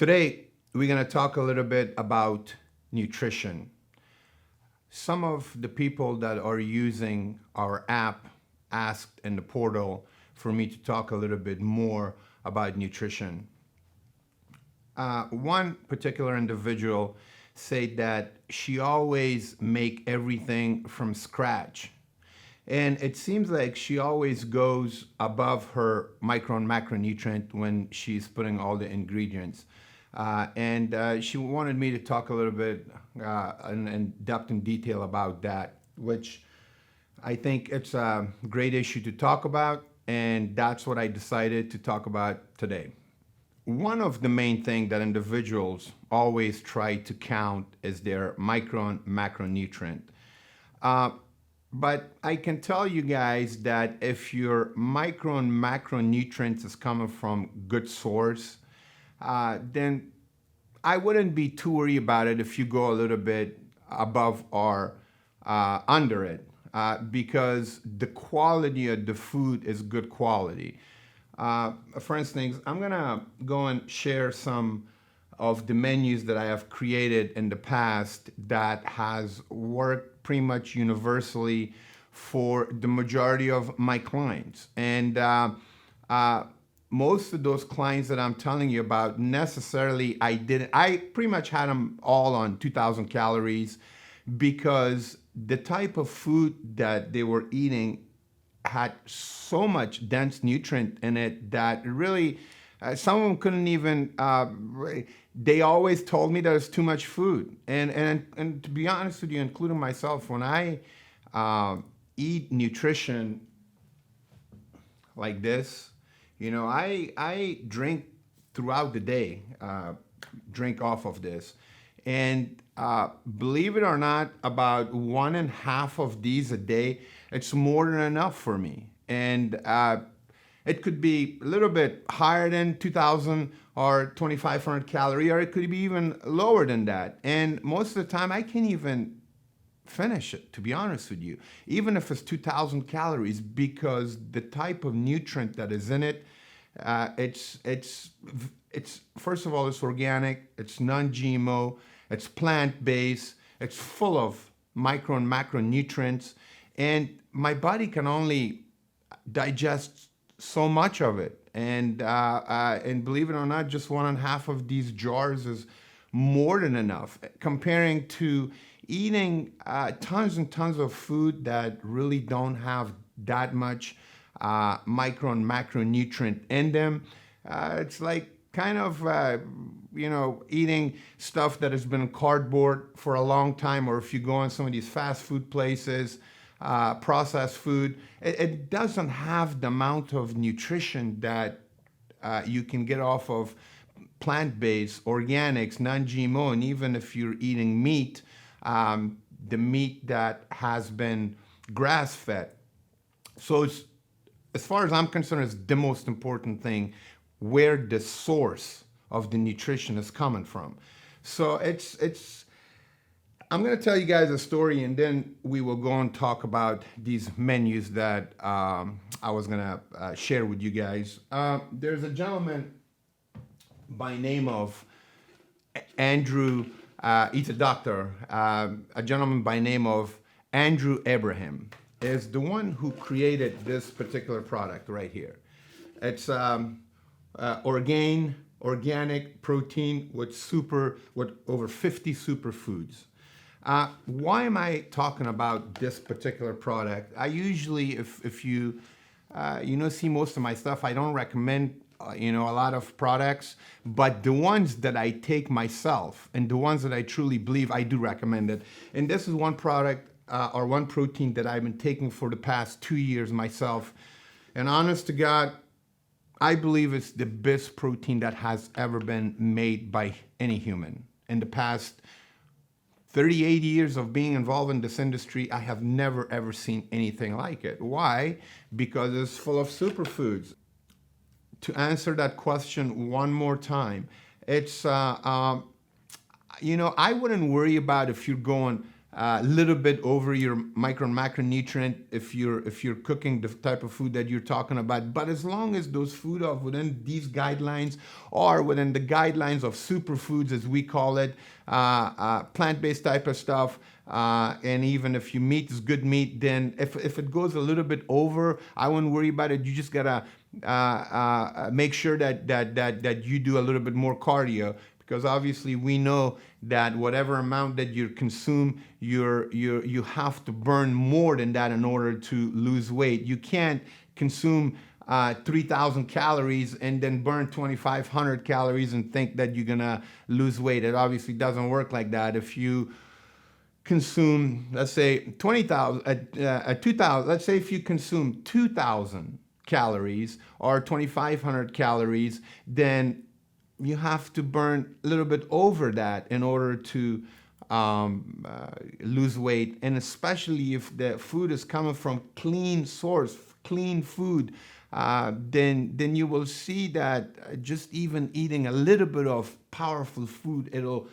Today, we're going to talk a little bit about nutrition. Some of the people that are using our app asked in the portal for me to talk a little bit more about nutrition. One particular individual said that she always make everything from scratch. And it seems like she always goes above her micro and macronutrient when she's putting all the ingredients. And she wanted me to talk a little bit in depth and detail about that, which I think it's a great issue to talk about, and that's what I decided to talk about today. One of the main things that individuals always try to count is their micro and macronutrient. Uh, but I can tell you guys that if your micro and macronutrients is coming from good source, then I wouldn't be too worried about it if you go a little bit above or under it, because the quality of the food is good quality. For instance, I'm gonna go and share some of the menus that I have created in the past that has worked pretty much universally for the majority of my clients. And most of those clients that I'm telling you about necessarily I pretty much had them all on 2000 calories because the type of food that they were eating had so much dense nutrient in it that really some of them couldn't even they always told me that it's too much food. And to be honest with you, including myself, when I eat nutrition like this, I drink throughout the day, drink off of this. And believe it or not, about 1.5 of these a day, it's more than enough for me. And it could be a little bit higher than 2000 or 2500 calorie, or it could be even lower than that. And most of the time, I can't even finish it, to be honest with you, even if it's 2000 calories, because the type of nutrient that is in it, it's first of all, it's organic, it's non-GMO, it's plant-based, it's full of micro and macronutrients, and my body can only digest so much of it. And believe it or not, just 1.5 of these jars is more than enough, comparing to eating tons and tons of food that really don't have that much micro and macronutrient in them. It's like kind of, eating stuff that has been in cardboard for a long time, or if you go on some of these fast food places, processed food, it doesn't have the amount of nutrition that you can get off of plant-based, organics, non-GMO, and even if you're eating meat, the meat that has been grass-fed. So as far as I'm concerned, it's the most important thing where the source of the nutrition is coming from. So I'm going to tell you guys a story, and then we will go and talk about these menus that I was going to share with you guys. There's a gentleman by name of Andrew. He's a doctor. A gentleman by name of Andrew Abraham is the one who created this particular product right here. It's organic protein with over 50 superfoods. Why am I talking about this particular product? I usually, if you see most of my stuff, I don't recommend a lot of products, but the ones that I take myself and the ones that I truly believe, I do recommend it. And this is one product or one protein that I've been taking for the past 2 years myself. And honest to God, I believe it's the best protein that has ever been made by any human. In the past 38 years of being involved in this industry, I have never ever seen anything like it. Why? Because it's full of superfoods. To answer that question one more time, it's I wouldn't worry about if you're going a little bit over your micro and macronutrient if you're cooking the type of food that you're talking about. But as long as those food are within these guidelines or within the guidelines of superfoods, as we call it, plant-based type of stuff, and even if your meat is good meat, then if it goes a little bit over, I wouldn't worry about it. You just gotta make sure that you do a little bit more cardio, because obviously we know that whatever amount that you consume, you have to burn more than that in order to lose weight. You can't consume 3,000 calories and then burn 2,500 calories and think that you're gonna lose weight. It obviously doesn't work like that. If you consume, let's say 20,000, 2,000, let's say if you consume 2,000 calories or 2,500 calories, then you have to burn a little bit over that in order to lose weight. And especially if the food is coming from clean source, clean food, then you will see that just even eating a little bit of powerful food, it'll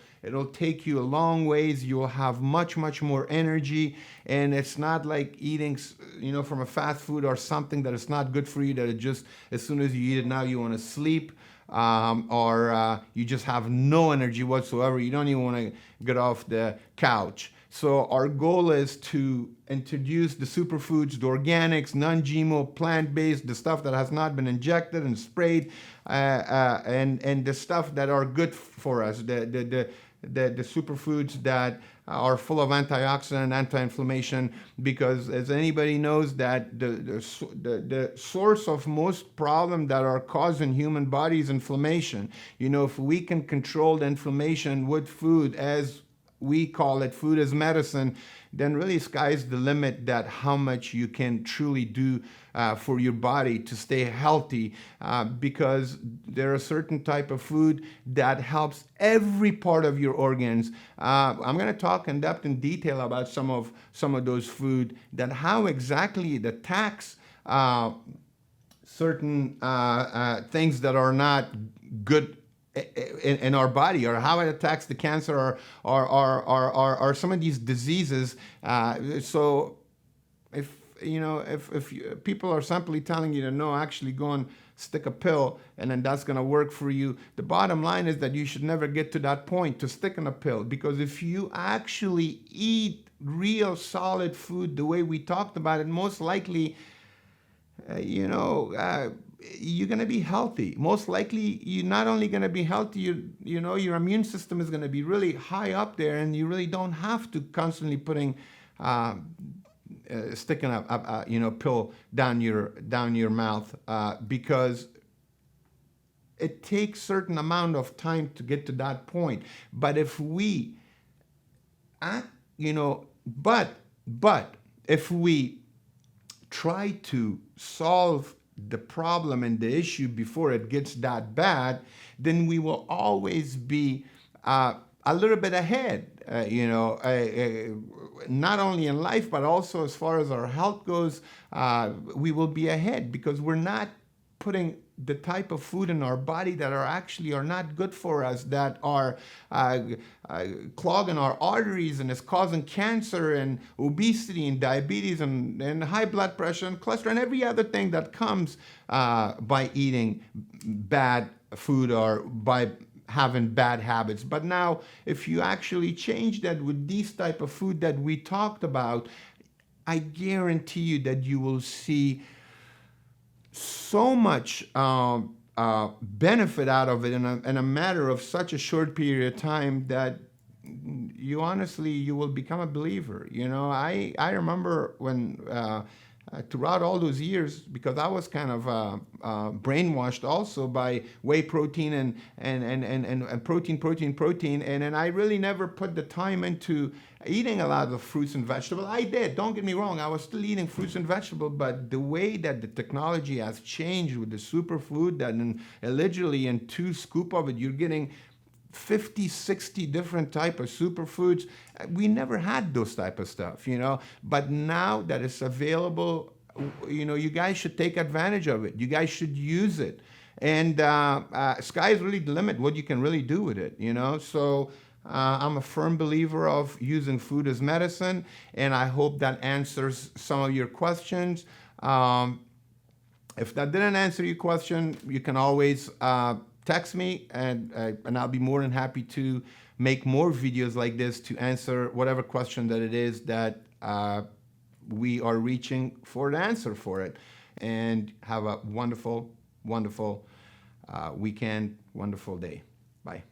take you a long ways. You'll have much more energy, and it's not like eating, from a fast food or something that is not good for you, that it just, as soon as you eat it now, you want to sleep, or you just have no energy whatsoever. You don't even want to get off the couch. So our goal is to introduce the superfoods, the organics, non-GMO, plant-based, the stuff that has not been injected and sprayed, and the stuff that are good for us, the superfoods that are full of antioxidant, anti-inflammation, because as anybody knows that the source of most problems that are causing human bodies inflammation. If we can control the inflammation with food, as we call it, food as medicine, then really sky's the limit that how much you can truly do for your body to stay healthy, because there are certain type of food that helps every part of your organs. I'm going to talk in depth in detail about some of those food, that how exactly the tax certain things that are not good in our body, or how it attacks the cancer, or some of these diseases. So if people are simply telling you to no, actually go and stick a pill and then that's going to work for you, the bottom line is that you should never get to that point to sticking a pill, because if you actually eat real solid food the way we talked about it, most likely you're going to be healthy. Most likely, you're not only going to be healthy, your immune system is going to be really high up there, and you really don't have to constantly sticking a pill down your mouth, because it takes certain amount of time to get to that point. But if we, but if we try to solve the problem and the issue before it gets that bad, then we will always be a little bit ahead, not only in life, but also as far as our health goes. We will be ahead because we're not putting the type of food in our body that are not good for us, that are clogging our arteries and is causing cancer and obesity and diabetes and high blood pressure and cholesterol and every other thing that comes by eating bad food or by having bad habits. But now, if you actually change that with these type of food that we talked about, I guarantee you that you will see so much benefit out of it in a matter of such a short period of time that you will become a believer. I remember when throughout all those years, because I was kind of brainwashed also by whey protein and protein, and then I really never put the time into eating a lot of fruits and vegetables. I did, don't get me wrong, I was still eating fruits and vegetables, but the way that the technology has changed with the superfood, that literally in 2 scoops of it, you're getting 50, 60 different type of superfoods. We never had those type of stuff, but now that it's available, you guys should take advantage of it. You guys should use it. And sky is really the limit, what you can really do with it, So I'm a firm believer of using food as medicine, and I hope that answers some of your questions. If that didn't answer your question, you can always text me, and I'll be more than happy to make more videos like this to answer whatever question that it is that we are reaching for the answer for it. And have a wonderful, wonderful weekend, wonderful day. Bye.